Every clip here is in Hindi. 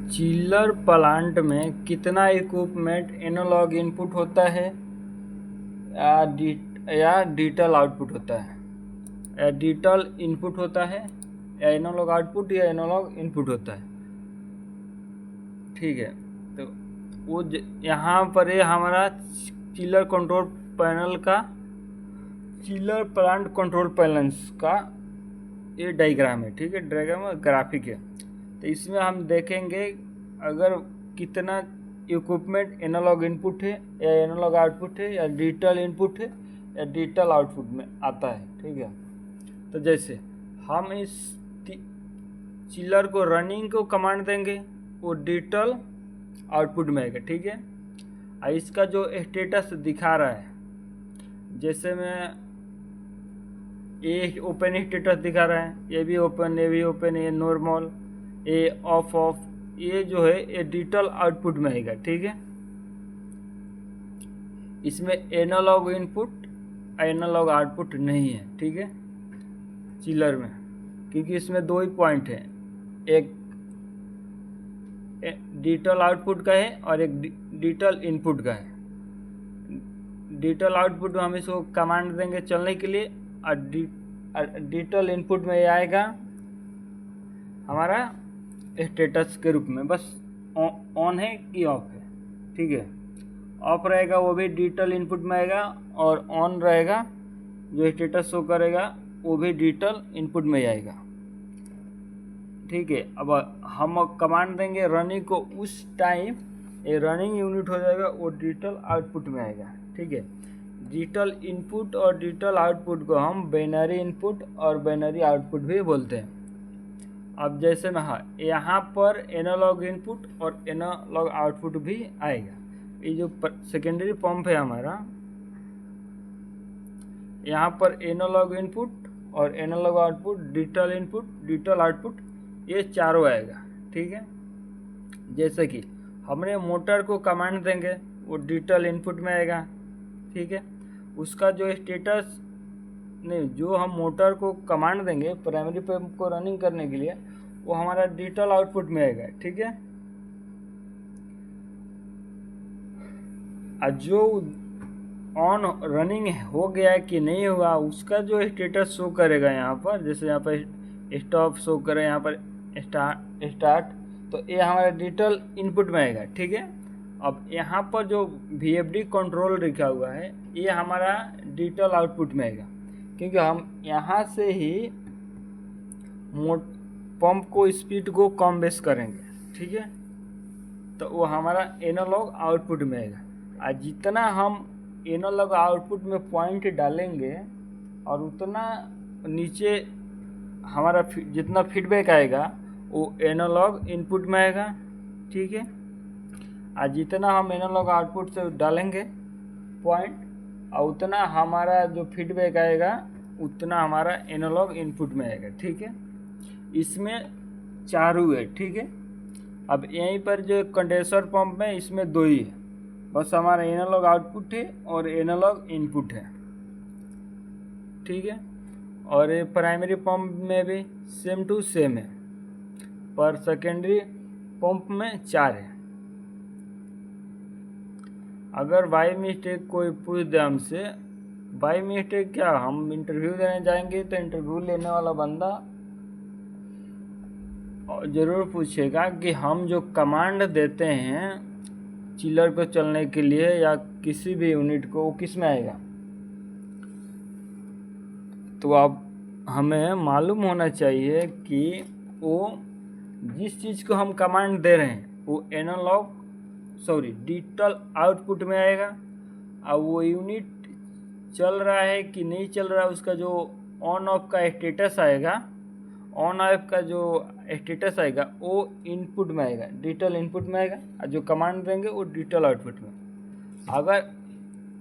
चिल्लर प्लांट में कितना इक्विपमेंट एनालॉग इनपुट होता है या डिजिटल आउटपुट होता है, या डिजिटल इनपुट होता है, या एनालॉग आउटपुट या एनालॉग इनपुट होता है। ठीक है, तो वो यहाँ पर ये हमारा चिल्लर कंट्रोल पैनल का, चिल्लर प्लांट कंट्रोल पैनल्स का ये डायग्राम है। ठीक है, डायग्राम ग्राफिक है। तो इसमें हम देखेंगे अगर कितना इक्विपमेंट एनालॉग इनपुट है या एनालॉग आउटपुट है या डिजिटल इनपुट है या डिजिटल आउटपुट में आता है। ठीक है, तो जैसे हम इस चिल्लर को रनिंग को कमांड देंगे, वो डिजिटल आउटपुट में आएगा। ठीक है, और इसका जो स्टेटस दिखा रहा है, जैसे मैं ये ओपन स्टेटस दिखा रहा है, ये भी ओपन, ये भी ओपन, ये नॉर्मल, ये ऑफ ऑफ, ये जो है ये डिजिटल आउटपुट में आएगा। ठीक है, इसमें एनालॉग इनपुट एनालॉग आउटपुट नहीं है। ठीक है, चिल्लर में, क्योंकि इसमें दो ही पॉइंट है, एक डिजिटल आउटपुट का है और एक डिजिटल इनपुट का है। डिजिटल आउटपुट में हम इसको कमांड देंगे चलने के लिए, और डिजिटल इनपुट में ये आएगा हमारा स्टेटस के रूप में, बस ऑन है कि ऑफ है। ठीक है, ऑफ रहेगा वो भी डिजिटल इनपुट में आएगा, और ऑन रहेगा जो स्टेटस शो करेगा वो भी डिजिटल इनपुट में आएगा। ठीक है, अब हम कमांड देंगे रनिंग को, उस टाइम ये रनिंग यूनिट हो जाएगा, वो डिजिटल आउटपुट में आएगा। ठीक है, डिजिटल इनपुट और डिजिटल आउटपुट को हम बाइनरी इनपुट और बाइनरी आउटपुट भी बोलते हैं। अब जैसे में यहाँ पर एनालॉग इनपुट और एनालॉग आउटपुट भी आएगा। ये जो सेकेंडरी पंप है हमारा, यहाँ पर एनालॉग इनपुट और analogue output, digital input digital output, ये चारों आएगा। ठीक है, जैसे कि हमने मोटर को कमांड देंगे, वो डिजिटल इनपुट में आएगा। ठीक है, उसका जो स्टेटस नहीं, जो हम मोटर को कमांड देंगे प्राइमरी पंप को रनिंग करने के लिए, वो हमारा डिजिटल आउटपुट में आएगा। ठीक है, और जो ऑन रनिंग हो गया कि नहीं हुआ उसका जो स्टेटस शो करेगा यहाँ पर, जैसे यहाँ पर स्टॉप शो करे, यहाँ पर स्टार्ट, तो ये हमारा डिजिटल इनपुट में आएगा। ठीक है, अब यहाँ पर जो VFD कंट्रोल लिखा हुआ है, ये हमारा डिजिटल आउटपुट में आएगा, क्योंकि हम यहाँ से ही पंप को स्पीड को कम बेस करेंगे। ठीक है, तो वो हमारा एनालॉग आउटपुट में आएगा। और जितना हम एनालॉग आउटपुट में पॉइंट डालेंगे और उतना नीचे हमारा जितना फीडबैक आएगा वो एनालॉग इनपुट में आएगा। ठीक है, और जितना हम एनालॉग आउटपुट से डालेंगे पॉइंट, और उतना हमारा जो फीडबैक आएगा उतना हमारा एनालॉग इनपुट में आएगा। ठीक है, इसमें चारों है। ठीक है, अब यहीं पर जो कंडेंसर पंप में इसमें दो ही है, बस हमारा एनालॉग आउटपुट है और एनालॉग इनपुट है। ठीक है, और ये प्राइमरी पंप में भी सेम टू सेम है, पर सेकेंडरी पंप में चार है। अगर बाई मिस्टेक कोई पूछ दे हमसे, बाई मिस्टेक क्या, हम इंटरव्यू देने जाएंगे तो इंटरव्यू लेने वाला बंदा ज़रूर पूछेगा कि हम जो कमांड देते हैं चिल्लर को चलने के लिए या किसी भी यूनिट को, वो किस में आएगा। तो अब हमें मालूम होना चाहिए कि वो जिस चीज़ को हम कमांड दे रहे हैं वो डिजिटल आउटपुट में आएगा, और वो यूनिट चल रहा है कि नहीं चल रहा है उसका जो ऑन ऑफ का स्टेटस आएगा, ऑन ऑफ का जो स्टेटस आएगा वो इनपुट में आएगा, डिजिटल इनपुट में आएगा, और जो कमांड देंगे वो डिजिटल आउटपुट में।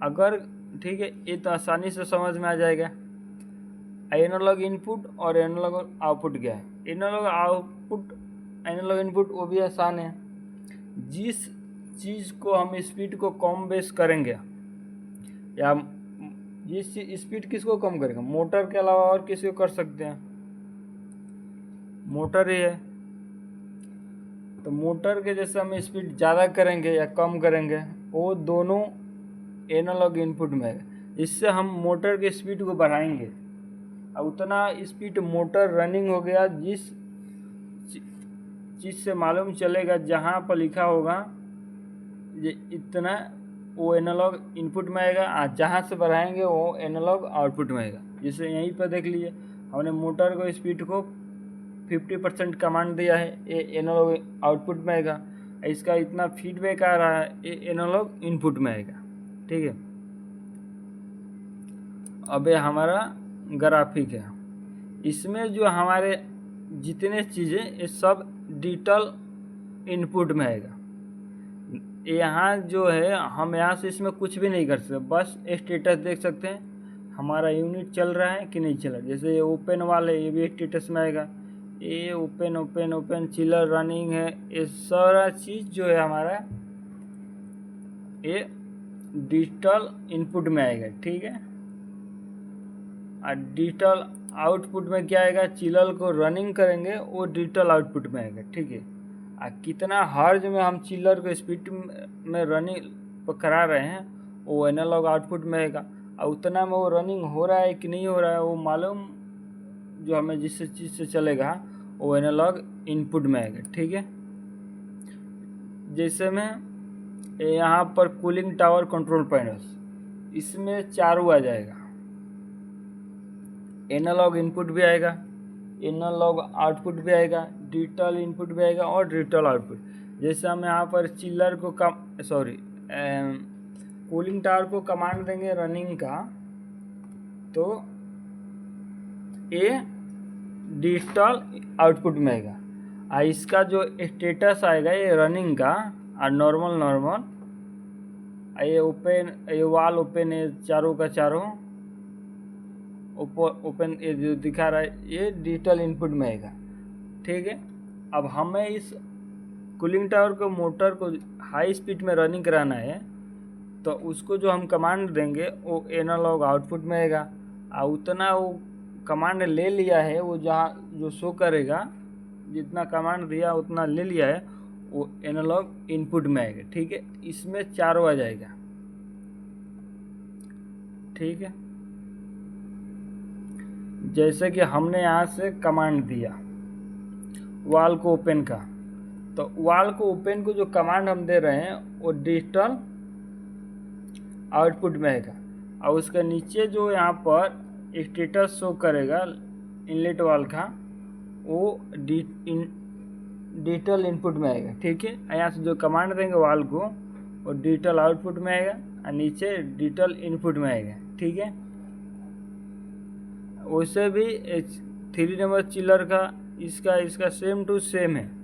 अगर ठीक है, ये तो आसानी से समझ में आ जाएगा। एनालॉग इनपुट और एनालॉग आउटपुट क्या है। एनालॉग आउटपुट एनालॉग इनपुट वो भी आसान है। जिस चीज़ को हम स्पीड को कम बेस करेंगे, या जिस स्पीड किसको कम करेंगे, मोटर के अलावा और किसी को कर सकते हैं, मोटर ही है। तो मोटर के जैसे हम स्पीड ज़्यादा करेंगे या कम करेंगे वो दोनों एनालॉग इनपुट में है। इससे हम मोटर के स्पीड को बढ़ाएंगे और उतना स्पीड मोटर रनिंग हो गया जिस चीज़ से मालूम चलेगा जहाँ पर लिखा होगा ये इतना, वो एनालॉग इनपुट में आएगा। जहाँ से बढ़ाएंगे वो एनालॉग आउटपुट में आएगा। जैसे यहीं पर देख लीजिए हमने मोटर को स्पीड को 50% कमांड दिया है, ये एनालॉग आउटपुट में आएगा। इसका इतना फीडबैक आ रहा है, ये एनालॉग इनपुट में आएगा। ठीक है, अब ये हमारा ग्राफिक है। इसमें जो हमारे जितने चीज़ें ये सब डिजिटल इनपुट में आएगा। यहाँ जो है हम यहाँ से इसमें कुछ भी नहीं कर सकते, बस स्टेटस देख सकते हैं हमारा यूनिट चल रहा है कि नहीं चल रहा। जैसे ये ओपन वाले ये भी स्टेटस में आएगा, ये open open open chiller running है, ये सारा चीज़ जो है हमारा ये डिजिटल इनपुट में आएगा। ठीक है, और डिजिटल आउटपुट में क्या आएगा, चिलर को रनिंग करेंगे वो डिजिटल आउटपुट में आएगा। ठीक है, कितना हर्ज में हम चिलर को स्पीड में रनिंग करा रहे हैं वो एनालॉग आउटपुट में आएगा। और उतना में वो रनिंग हो रहा है कि नहीं हो रहा है वो मालूम जो हमें जिस चीज़ से चलेगा वो एनालॉग इनपुट में आएगा। ठीक है, जैसे में यहाँ पर कूलिंग टावर कंट्रोल पैनल्स, इसमें चारों आ जाएगा, एनालॉग इनपुट भी आएगा, एनालॉग आउटपुट भी आएगा, डिजिटल इनपुट भी आएगा और डिजिटल आउटपुट। जैसे हम यहाँ पर चिलर को कूलिंग टावर को कमांड देंगे रनिंग का, तो ये डिजिटल आउटपुट में आएगा। और इसका जो स्टेटस आएगा ये रनिंग का और नॉर्मल ये ओपन, ये वाल ओपन है चारों का चारों ओपन, ये जो दिखा रहा है ये डिजिटल इनपुट में आएगा। ठीक है, अब हमें इस कूलिंग टावर को मोटर को हाई स्पीड में रनिंग कराना है तो उसको जो हम कमांड देंगे वो एनालॉग आउटपुट में आएगा। और उतना वो कमांड ले लिया है, वो जहाँ जो शो करेगा जितना कमांड दिया उतना ले लिया है वो एनालॉग इनपुट में आएगा। ठीक है, इसमें चारों आ जाएगा। ठीक है, जैसे कि हमने यहाँ से कमांड दिया वाल को ओपन का, तो वाल को ओपन को जो कमांड हम दे रहे हैं वो डिजिटल आउटपुट में आएगा। और उसके नीचे जो यहाँ पर स्टेटस शो करेगा इनलेट वाल का वो डिजिटल इनपुट में आएगा। ठीक है, यहाँ से जो कमांड देंगे वाल को वो डिजिटल आउटपुट में आएगा और नीचे डिजिटल इनपुट में आएगा। ठीक है, वैसे भी 3 नंबर चिलर का इसका सेम टू सेम है।